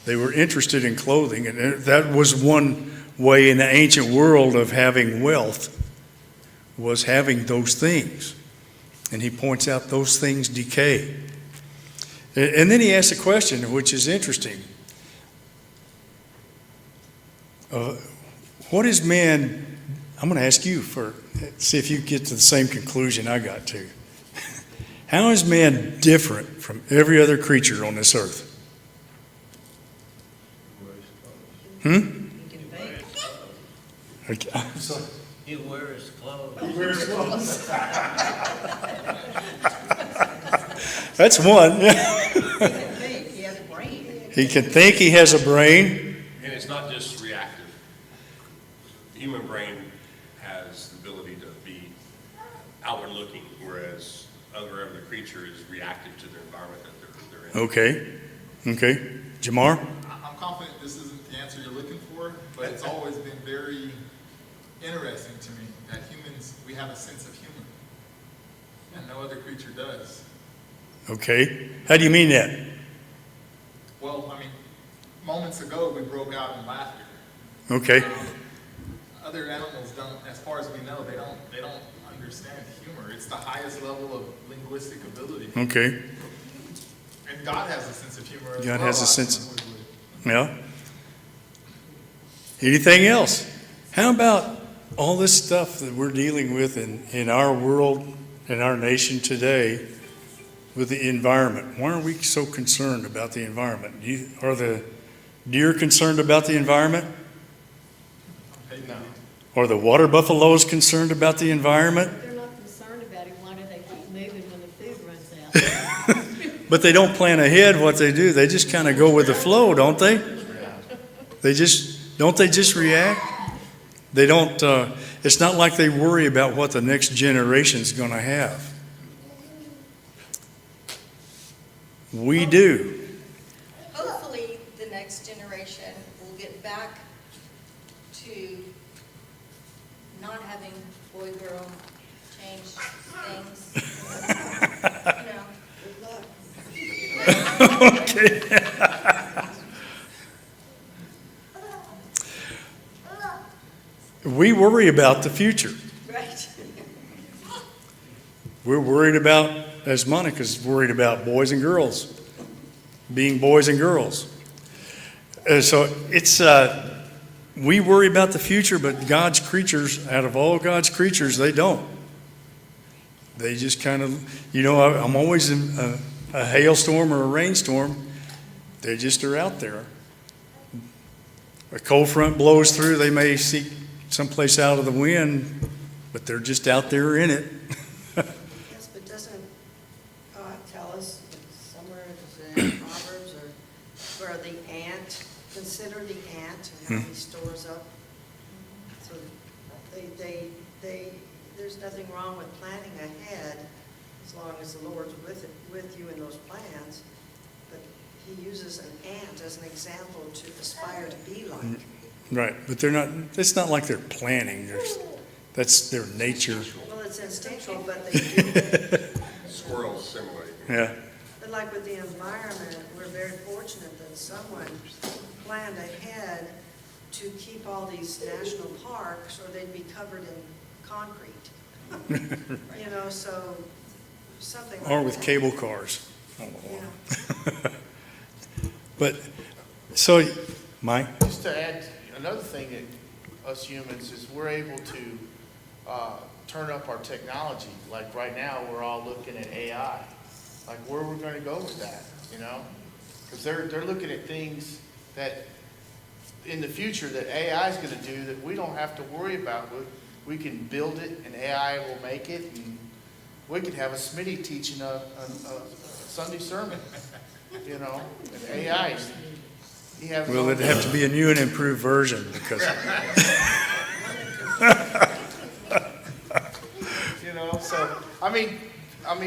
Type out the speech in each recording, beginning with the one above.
They were interested in clothing, and that was one way in the ancient world of having wealth, was having those things. And he points out those things decay. And then he asks a question, which is interesting. What is man? I'm going to ask you see if you get to the same conclusion I got to. How is man different from every other creature on this earth? Okay. I'm sorry. He wears clothes. He wears clothes. That's one. He can think. He has a brain. He can think. He has a brain. And it's not just reactive. The human brain has the ability to be outward looking, whereas every creature is reactive to their environment that they're in. Okay. Jamar? I'm confident this isn't the answer you're looking for, but it's always been very interesting to me that humans, we have a sense of humor, and no other creature does. Okay. How do you mean that? Well, moments ago we broke out in laughter. Okay. Other animals don't, as far as we know, they don't understand humor. It's the highest level of linguistic ability. Okay. And God has a sense of humor as God well. has a sense. Yeah. Anything else? How about all this stuff that we're dealing with in our world, in our nation today, with the environment? Why are we so concerned about the environment? Are the deer concerned about the environment? No. Are the water buffaloes concerned about the environment? They're not concerned about it. Why do they keep moving when the food runs out? But they don't plan ahead what they do. They just kind of go with the flow, don't they? They just react? They don't, it's not like they worry about what the next generation's going to have. We do. Hopefully, the next generation will get back to not having boy-girl change things. Okay. We worry about the future. Right. We're worried about, as Monica's worried about, boys and girls, being boys and girls. So it's, we worry about the future, but God's creatures, out of all God's creatures, they don't. They just kind of, I'm always in a hailstorm or a rainstorm. They just are out there. A cold front blows through, they may seek someplace out of the wind, but they're just out there in it. Yes, but doesn't God tell us somewhere in Proverbs or where the ant, consider the ant and how he stores up? So there's nothing wrong with planning ahead as long as the Lord's with you in those plans. But he uses an ant as an example to aspire to be like. Right, but they're not, it's not like they're planning. That's their nature. Well, it's instinctual, but they do. Squirrels, similarly. Yeah. But like with the environment, we're very fortunate that someone planned ahead to keep all these national parks or they'd be covered in concrete. So something like that. Or with cable cars. Yeah. But, so, Mike? Just to add, another thing that us humans is we're able to turn up our technology. Like right now, we're all looking at AI. Like where we're going to go with that, Because they're looking at things that in the future that AI is going to do that we don't have to worry about. We can build it and AI will make it, and we could have a Smitty teaching a Sunday sermon, and AI. Well, it'd have to be a new and improved version because. So I mean,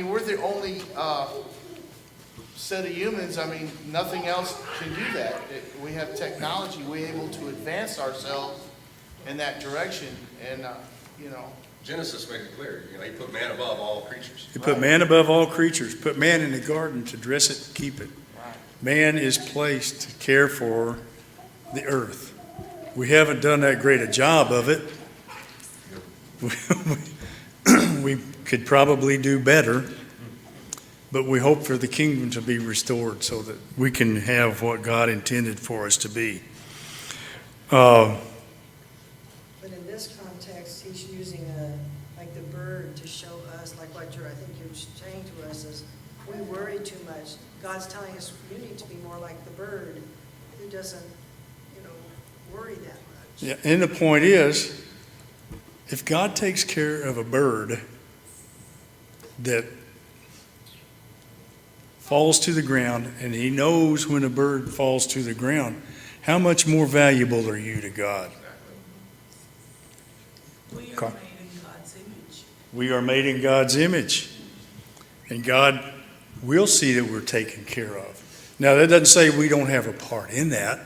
we're the only set of humans. Nothing else can do that. We have technology. We're able to advance ourselves in that direction, and Genesis makes it clear. He put man above all creatures. He put man above all creatures, put man in the garden to dress it and keep it. Right. Man is placed to care for the earth. We haven't done that great a job of it. We could probably do better, but we hope for the kingdom to be restored so that we can have what God intended for us to be. But in this context, he's using like the bird to show us, like what I think you're saying to us is, we worry too much. God's telling us you need to be more like the bird who doesn't, worry that much. Yeah, and the point is, if God takes care of a bird that falls to the ground, and he knows when a bird falls to the ground, how much more valuable are you to God? We are made in God's image. We are made in God's image, and God will see that we're taken care of. Now, that doesn't say we don't have a part in that.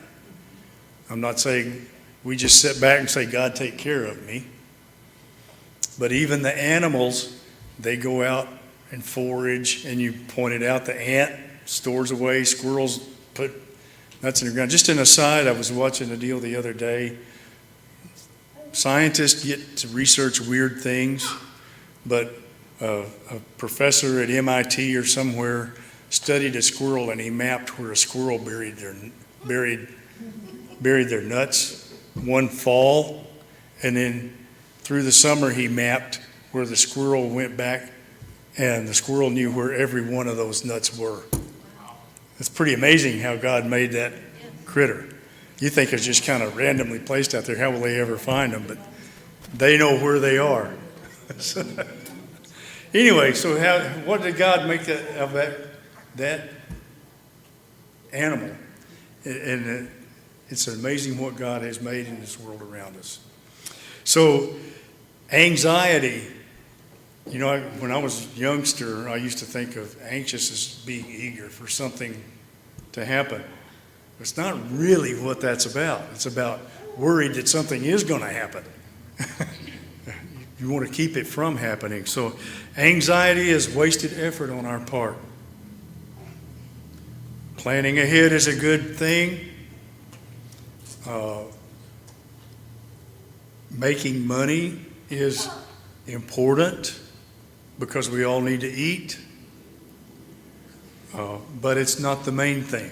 I'm not saying we just sit back and say, God, take care of me. But even the animals, they go out and forage, and you pointed out the ant stores away, squirrels put nuts in the ground. Just an aside, I was watching a deal the other day. Scientists get to research weird things, but a professor at MIT or somewhere studied a squirrel, and he mapped where a squirrel buried their nuts one fall, and then through the summer he mapped where the squirrel went back, and the squirrel knew where every one of those nuts were. It's pretty amazing how God made that critter. You think it's just kind of randomly placed out there. How will they ever find them? But they know where they are. Anyway, so what did God make of that animal? And it's amazing what God has made in this world around us. So anxiety, when I was a youngster, I used to think of anxious as being eager for something to happen. It's not really what that's about. It's about worried that something is going to happen. You want to keep it from happening. So anxiety is wasted effort on our part. Planning ahead is a good thing. Making money is important because we all need to eat. But it's not the main thing.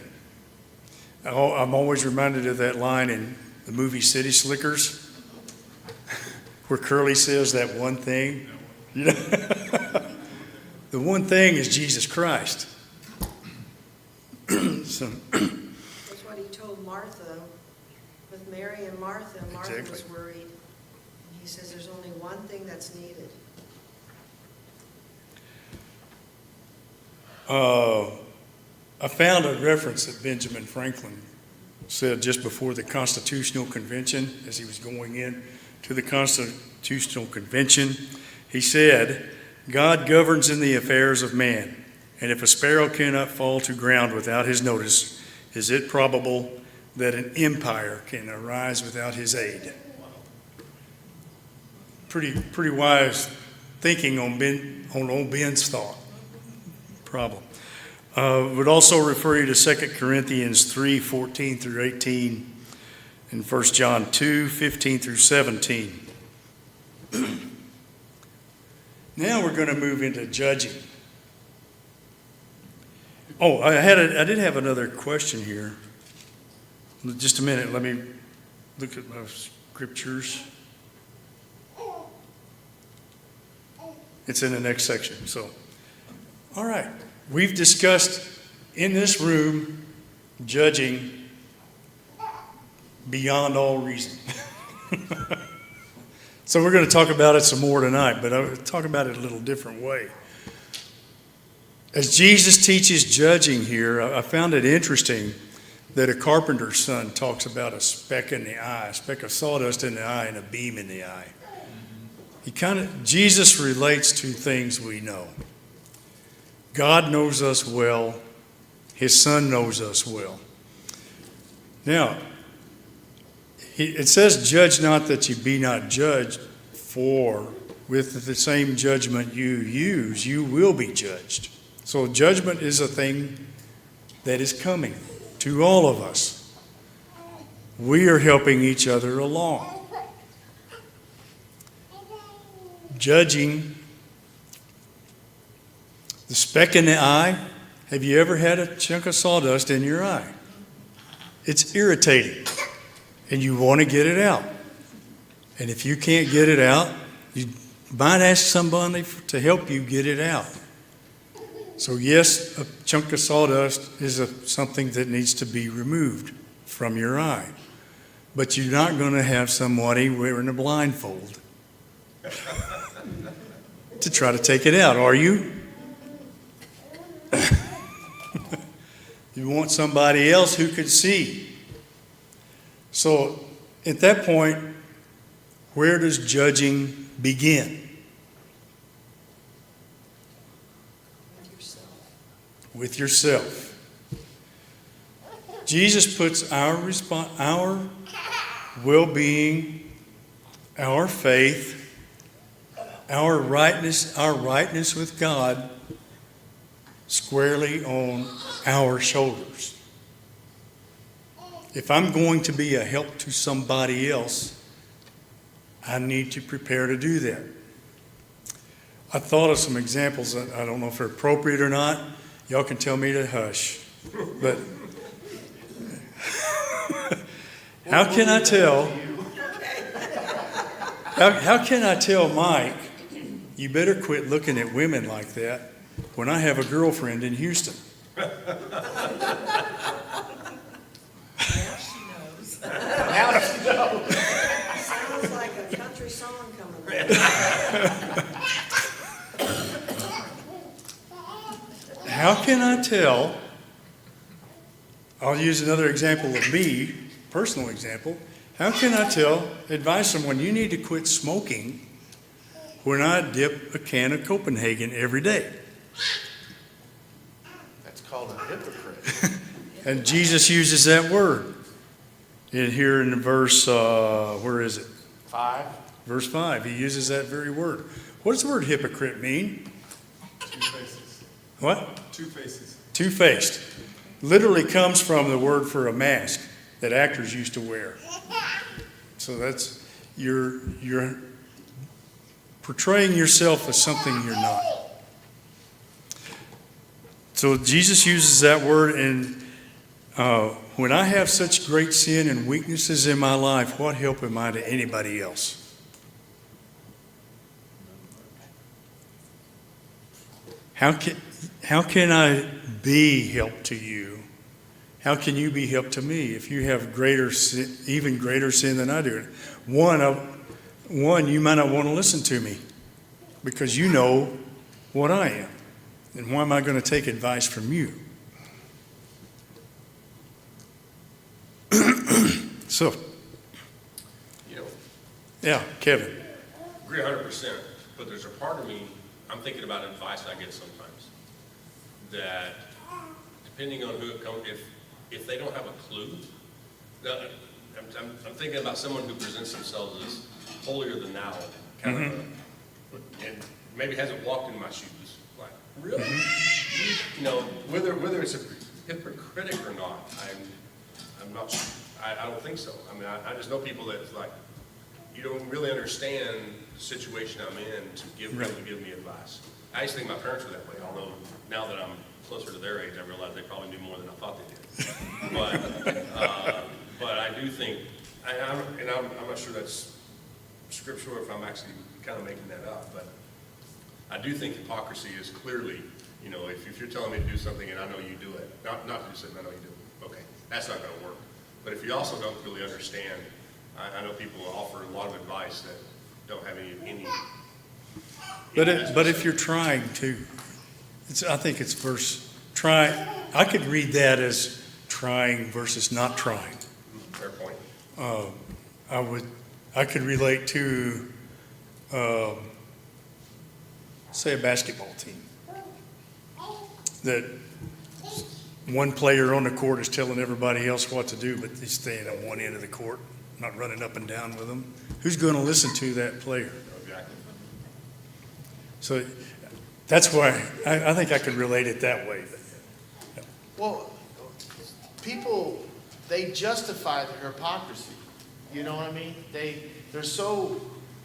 I'm always reminded of that line in the movie City Slickers, where Curly says that one thing. The one thing is Jesus Christ. So, That's what he told Martha, with Mary and Martha. Martha Exactly. was worried. And he says there's only one thing that's needed. I found a reference that Benjamin Franklin said just before the Constitutional Convention, as he was going in to the Constitutional Convention. He said, God governs in the affairs of man, and if a sparrow cannot fall to ground without his notice, is it probable that an empire can arise without his aid? Pretty wise thinking on old Ben's thought problem. Would also refer you to 2 Corinthians 3:14 through 18 and 1 John 2:15 through 17. Now we're going to move into judging. Oh, I did have another question here. Just a minute, let me look at my scriptures. It's in the next section. So, all right. We've discussed in this room judging beyond all reason. So we're going to talk about it some more tonight, but I'll talk about it a little different way. As Jesus teaches judging here, I found it interesting that a carpenter's son talks about a speck in the eye, a speck of sawdust in the eye and a beam in the eye. Jesus relates to things we know. God knows us well. His Son knows us well. Now, it says, judge not that you be not judged, for with the same judgment you use, you will be judged. So judgment is a thing that is coming to all of us. We are helping each other along. Judging the speck in the eye. Have you ever had a chunk of sawdust in your eye? It's irritating, and you want to get it out. And if you can't get it out, you might ask somebody to help you get it out. So yes, a chunk of sawdust is something that needs to be removed from your eye. But you're not going to have somebody wearing a blindfold to try to take it out, are you? You want somebody else who could see. So at that point, where does judging begin? With yourself. Jesus puts our well-being, our faith, our rightness with God squarely on our shoulders. If I'm going to be a help to somebody else, I need to prepare to do that. I thought of some examples that I don't know if they're appropriate or not. Y'all can tell me to hush. But how can I tell? How can I tell Mike, you better quit looking at women like that when I have a girlfriend in Houston? Now she knows. Sounds like a country song coming on. How can I tell? I'll use another example of me, personal example. How can I advise someone you need to quit smoking when I dip a can of Copenhagen every day? That's called a hypocrite. And Jesus uses that word here in verse, where is it? 5. Verse 5. He uses that very word. What does the word hypocrite mean? Two faces. What? Two faces. Two-faced. Literally comes from the word for a mask that actors used to wear. So that's, you're portraying yourself as something you're not. So Jesus uses that word, and when I have such great sin and weaknesses in my life, what help am I to anybody else? How can I be help to you? How can you be help to me if you have greater sin, even greater sin than I do? One, you might not want to listen to me because you know what I am. And why am I going to take advice from you? So, yeah, Kevin. Agree 100%, but there's a part of me, I'm thinking about advice I get sometimes, that depending on who it comes, if they don't have a clue, I'm thinking about someone who presents themselves as holier than thou, kind of, and maybe hasn't walked in my shoes. Like, really? Whether it's a hypocritic or not, I'm not sure. I don't think so. I mean, I just know people that like, you don't really understand the situation I'm in to give me advice. I used to think my parents were that way, although now that I'm closer to their age, I realize they probably knew more than I thought they did. But I do think, I'm not sure that's scriptural or if I'm actually kind of making that up, but I do think hypocrisy is clearly, if you're telling me to do something and I know you do it, not to do something I know you do it, okay, that's not going to work. But if you also don't really understand, I know people offer a lot of advice that don't have any But if you're trying to, I think it's try. I could read that as trying versus not trying. Fair point. I could relate to, say, a basketball team. That one player on the court is telling everybody else what to do, but he's staying on one end of the court, not running up and down with them. Who's going to listen to that player? Exactly. So that's why I think I could relate it that way. Well, people, they justify their hypocrisy. You know what I mean? They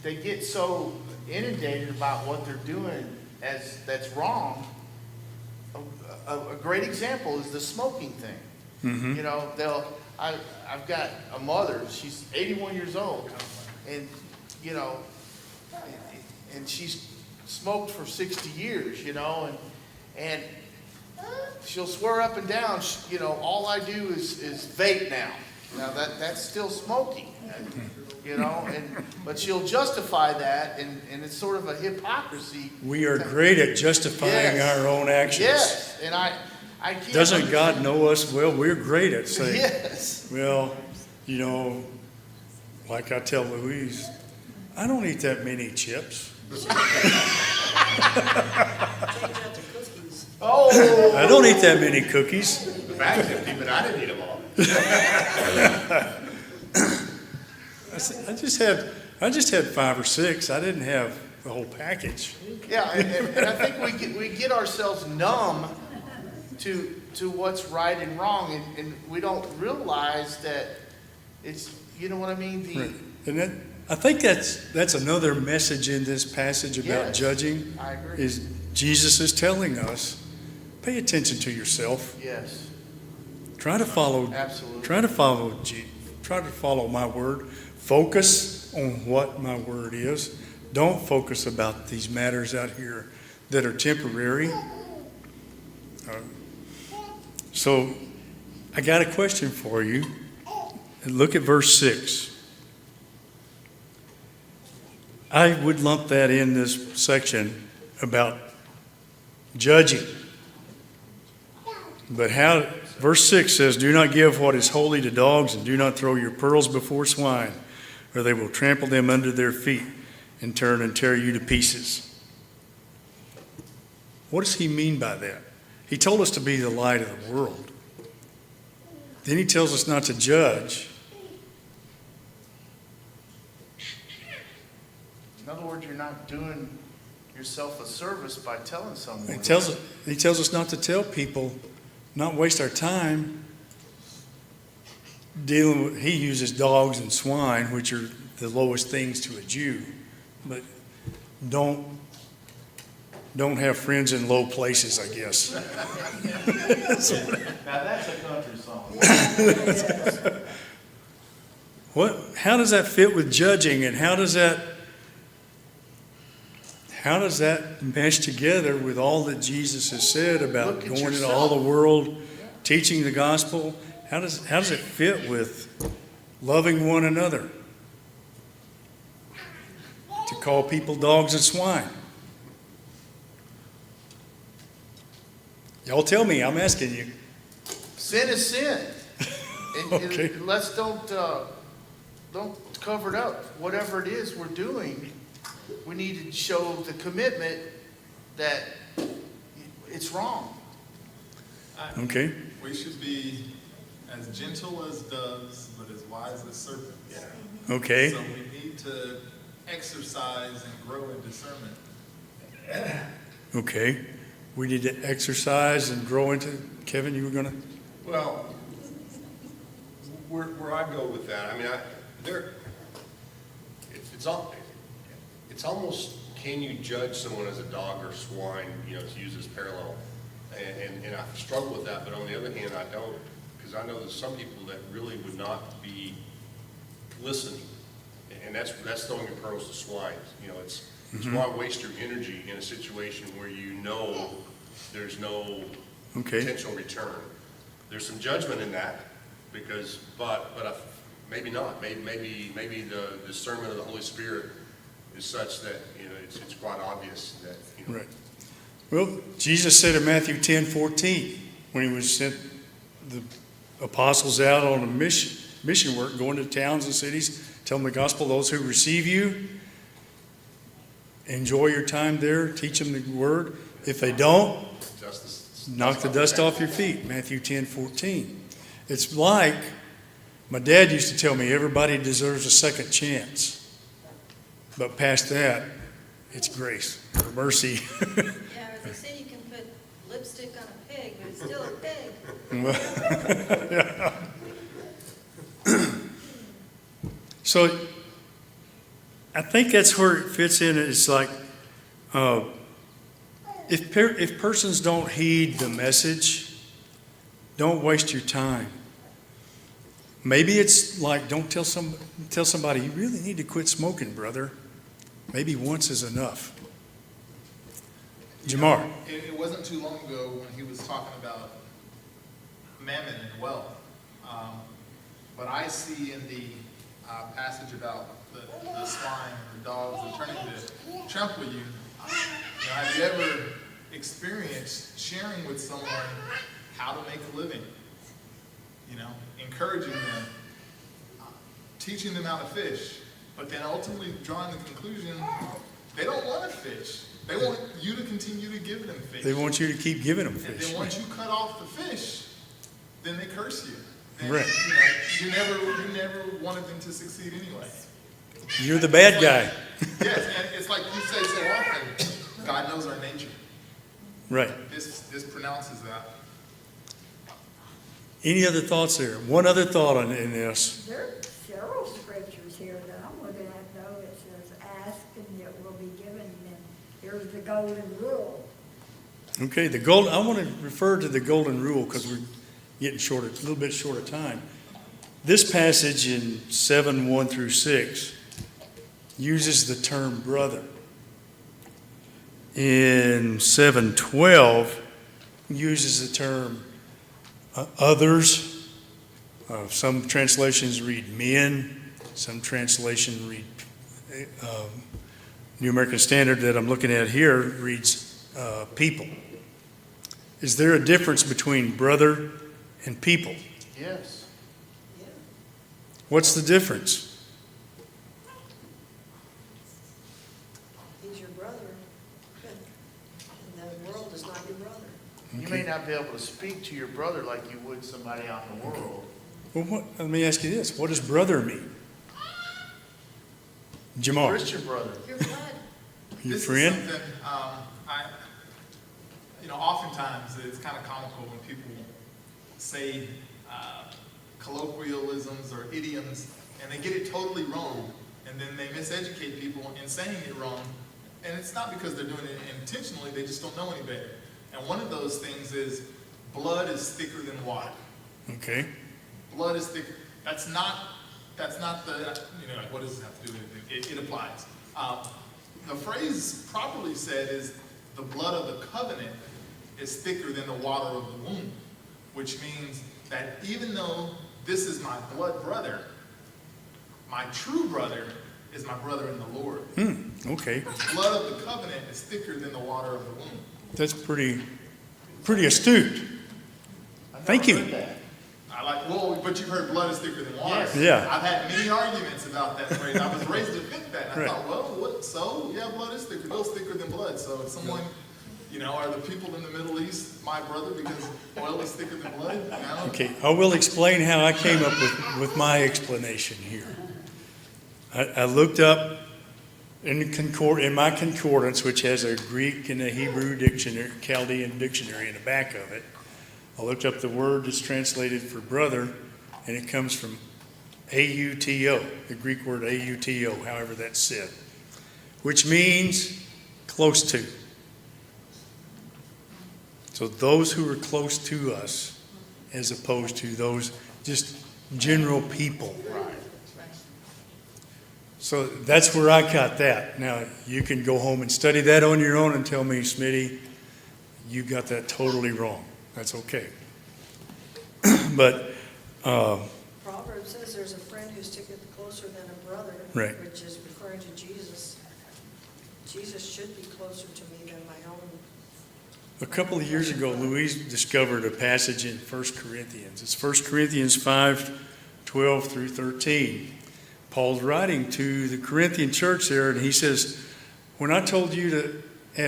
get so inundated about what they're doing that's wrong. A great example is the smoking thing. You know, I've got a mother, she's 81 years old, and, you know, and she's smoked for 60 years, you know, and she'll swear up and down, you know, all I do is vape now. Now that's still smoking, you know, but she'll justify that, and it's sort of a hypocrisy. We are great at justifying Yes. our own actions. Yes, and I can't. Doesn't God know us well? We're great at saying, Yes. well, you know, like I tell Louise, I don't eat that many chips. Change out the cookies. Oh. I don't eat that many cookies. The bag's empty, but I didn't eat them all. I just had 5 or 6. I didn't have the whole package. Yeah, and I think we get ourselves numb to what's right and wrong, and we don't realize that it's, you know what I mean? Right. And I think that's another message in this passage about Yes, judging. I agree. Is Jesus is telling us, pay attention to yourself. Yes, Try to follow. absolutely. Try to follow my word. Focus on what my word is. Don't focus about these matters out here that are temporary. So I got a question for you. Look at verse 6. I would lump that in this section about judging. But verse 6 says, do not give what is holy to dogs, and do not throw your pearls before swine, or they will trample them under their feet and turn and tear you to pieces. What does he mean by that? He told us to be the light of the world. Then he tells us not to judge. In other words, you're not doing yourself a service by telling someone. He tells us not to tell people, not waste our time dealing with, he uses dogs and swine, which are the lowest things to a Jew. But don't have friends in low places, I guess. Now that's a country song. How does that fit with judging, and how does that mesh together with all that Jesus has said about Look at going into yourself. all the world, teaching the gospel? How does it fit with loving one another? To call people dogs and swine. Y'all tell me, I'm asking you. Sin is sin. And Okay. let's don't cover it up. Whatever it is we're doing, we need to show the commitment that it's wrong. Okay. We should be as gentle as doves, but as wise as serpents. Okay. So we need to exercise and grow in discernment. Okay. We need to exercise and grow into. Kevin, you were going to. Well, where I go with that, I mean, it's almost, can you judge someone as a dog or swine, you know, to use this parallel? And I struggle with that, but on the other hand, I don't, because I know there's some people that really would not be listening. And that's throwing your pearls to swine. You know, it's why waste your energy in a situation where you know there's no potential return. There's some judgment in that, but maybe not. Maybe the discernment of the Holy Spirit is such that, you know, it's quite obvious that, you know. Right. Well, Jesus said in Matthew 10:14, when he was sent the apostles out on a mission work, going to towns and cities, tell them the gospel, those who receive you, enjoy your time there, teach them the word. If they don't, knock the dust off your feet, Matthew 10:14. It's like, my dad used to tell me, everybody deserves a second chance. But past that, it's grace or mercy. Yeah, as they say, you can put lipstick on a pig, but it's still a pig. So I think that's where it fits in. It's like, if persons don't heed the message, don't waste your time. Maybe it's like, don't tell somebody, you really need to quit smoking, brother. Maybe once is enough. Jamar. It wasn't too long ago when he was talking about mammon and wealth. But I see in the passage about the swine and the dogs returning to trample you, have you ever experienced sharing with someone how to make a living? Encouraging them, teaching them how to fish, but then ultimately drawing the conclusion they don't want to fish. They want you to continue to give them fish. They want you to keep giving them And fish. then once you cut off the fish, then they curse you. And, Right. You never wanted them to succeed anyway. You're the bad guy. Yes, and it's like you say so often, God knows our nature. Right. This pronounces that. Any other thoughts there? One other thought in this. There are several scriptures here that I'm looking at, though. It says, ask and it will be given, and here's the golden rule. Okay, I want to refer to the golden rule because we're getting a little bit short of time. This passage in 7:1 through 6 uses the term brother. In 7:12 uses the term others. Some translations read men. Some translations read New American Standard that I'm looking at here reads people. Is there a difference between brother and people? Yes. Yeah. What's the difference? He's your brother, but the world is not your brother. You may not be able to speak to your brother like you would somebody out in the world. Well, let me ask you this. What does brother mean? Jamar, Christian brother. Your blood. your This friend? is something, oftentimes it's kind of comical when people say colloquialisms or idioms and they get it totally wrong, and then they miseducate people in saying it wrong. And it's not because they're doing it intentionally, they just don't know any better. And one of those things is blood is thicker than water. Okay. Blood is thicker. That's not the, what does this have to do with it? It applies. The phrase properly said is the blood of the covenant is thicker than the water of the womb, which means that even though this is my blood brother, my true brother is my brother in the Lord. Okay. The blood of the covenant is thicker than the water of the womb. That's pretty astute. Thank you. But you've heard blood is thicker than water. Yes. Yeah. I've had many arguments about that phrase. I was raised to think that. And I thought, well, what? So, yeah, blood is thicker. Oil's thicker than blood. So if someone, are the people in the Middle East my brother because oil is thicker than blood? Okay. I will explain how I came up with my explanation here. I looked up in my concordance, which has a Greek and a Hebrew dictionary, Chaldean dictionary in the back of it. I looked up the word that's translated for brother, and it comes from auto, the Greek word auto, however that's said, which means close to. So those who are close to us, as opposed to those just general people. So that's where I got that. Now, you can go home and study that on your own and tell me, Smitty, you got that totally wrong. That's okay. But, Proverbs says there's a friend who sticketh closer than a brother, Right. which is referring to Jesus. Jesus should be closer to me than my own. a couple of years ago, Louise discovered a passage in 1 Corinthians. It's 1 Corinthians 5:12 through 13. Paul's writing to the Corinthian church there, and he says, when I told you to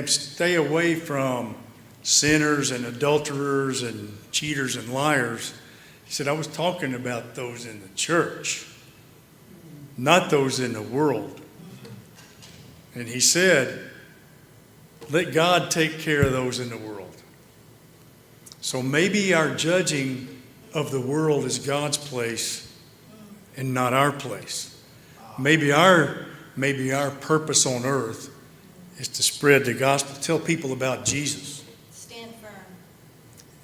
stay away from sinners and adulterers and cheaters and liars, he said, I was talking about those in the church, not those in the world. And he said, let God take care of those in the world. So maybe our judging of the world is God's place and not our place. Maybe our purpose on earth is to spread the gospel, tell people about Jesus, Stand firm.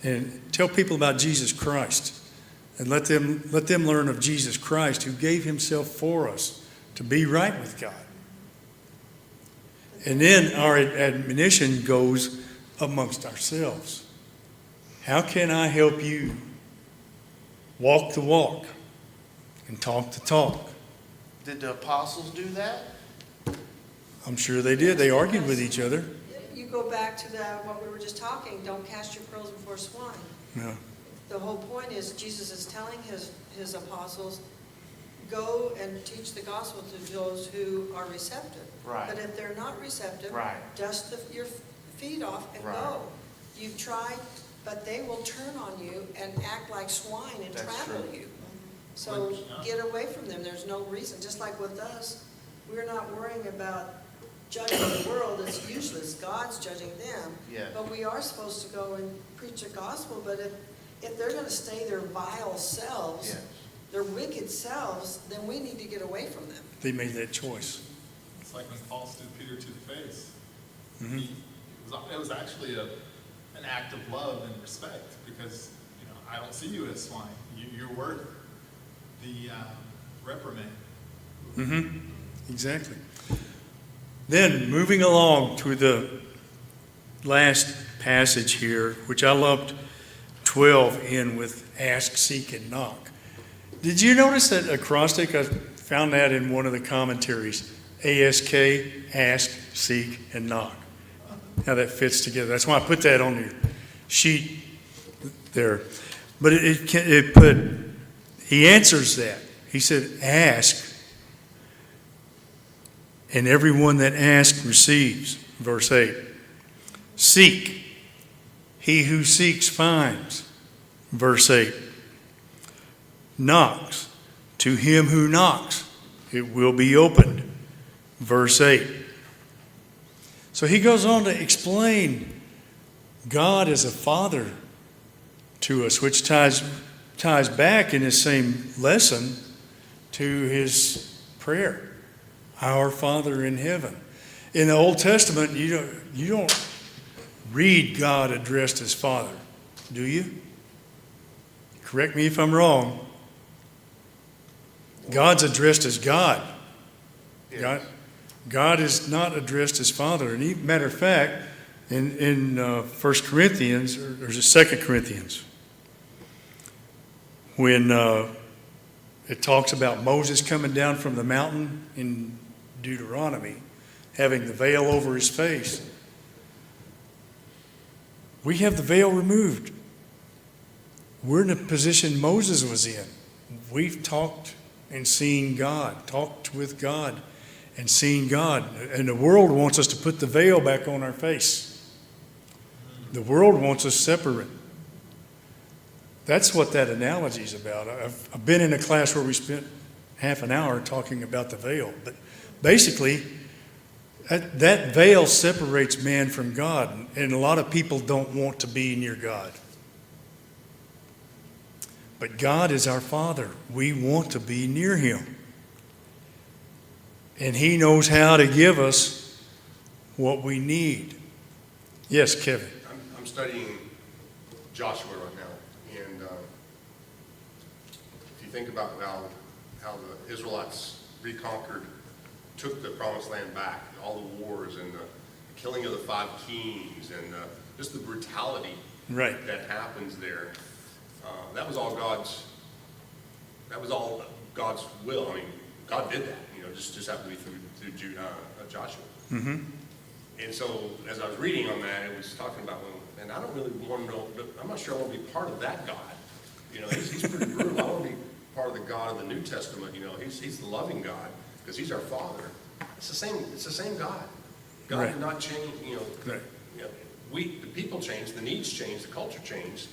and tell people about Jesus Christ, and let them learn of Jesus Christ, who gave himself for us to be right with God. And then our admonition goes amongst ourselves. How can I help you walk the walk and talk the talk? Did the apostles do that? I'm sure they did. They argued with each other. You go back to what we were just talking, don't cast your pearls before swine. Yeah. The whole point is Jesus is telling his apostles, go and teach the gospel to those who are receptive. Right. But if they're not receptive, Right. dust your feet off and Right. go. You've tried, but they will turn on you and act like swine and That's trample true. you. So get away from them. There's no reason. Just like with us, we're not worrying about judging the world. It's useless. God's judging them. Yeah. But we are supposed to go and preach the gospel. But if they're going to stay their vile selves, Yes. their wicked selves, then we need to get away from them. They made that choice. It's like when Paul stood Peter to the face. Mhm. It was actually an act of love and respect, because, I don't see you as swine. You're worth the reprimand. Mm-hmm. Exactly. Then moving along to the last passage here, which I loved 12 in with ask, seek, and knock. Did you notice that acrostic? I found that in one of the commentaries. ASK, ask, seek, and knock. How that fits together. That's why I put that on your sheet there. But he answers that. He said, ask, and everyone that asks receives. Verse 8. Seek, he who seeks finds. Verse 8. Knocks, to him who knocks, it will be opened. Verse 8. So he goes on to explain God as a father to us, which ties back in this same lesson to his prayer, our Father in heaven. In the Old Testament, you don't read God addressed as Father, do you? Correct me if I'm wrong. God's addressed as God. Yes. God is not addressed as Father. And matter of fact, in 1 Corinthians, or is it 2 Corinthians, when it talks about Moses coming down from the mountain in Deuteronomy, having the veil over his face. We have the veil removed. We're in the position Moses was in. We've talked and seen God, talked with God and seen God. And the world wants us to put the veil back on our face. The world wants us separate. That's what that analogy is about. I've been in a class where we spent half an hour talking about the veil. But basically, that veil separates man from God. And a lot of people don't want to be near God. But God is our Father. We want to be near Him. And He knows how to give us what we need. Yes, Kevin. I'm studying Joshua right now, and if you think about how the Israelites reconquered, took the promised land back, all the wars and the killing of the 5 kings and just the brutality Right. that happens there, that was all God's will. I mean, God did that. Just happened to be through Joshua. Mm-hmm. And so, as I was reading on that, it was talking about, and I don't really want to know, I'm not sure I want to be part of that God. He's pretty brutal. I want to be part of the God of the New Testament. He's the loving God, because He's our Father. It's the same God. God Right. did not change. Right. The people changed, the needs changed, the culture changed,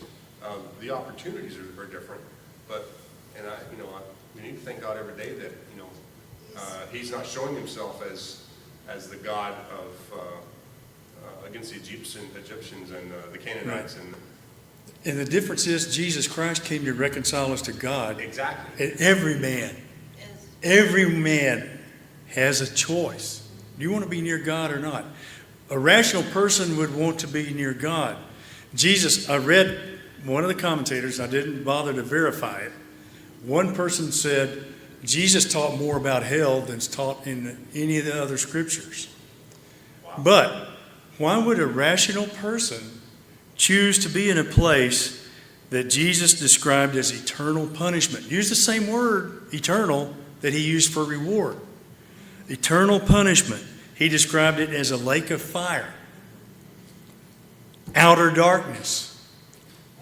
the opportunities are different. But we need to thank God every day that He's not showing Himself as the God of against the Egyptians and the Canaanites, Right. And the difference is Jesus Christ came to reconcile us to God. Exactly. And every man has a choice. Do you want to be near God or not? A rational person would want to be near God. Jesus, I read one of the commentators, I didn't bother to verify it. One person said, Jesus taught more about hell than's taught in any of the other scriptures. But why would a rational person choose to be in a place that Jesus described as eternal punishment? Use the same word, eternal, that he used for reward. Eternal punishment. He described it as a lake of fire. Outer darkness,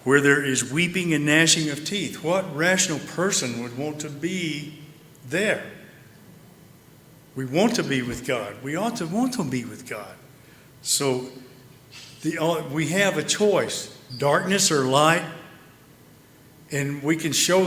where there is weeping and gnashing of teeth. What rational person would want to be there? We want to be with God. We ought to want to be with God. So we have a choice, darkness or light, and we can show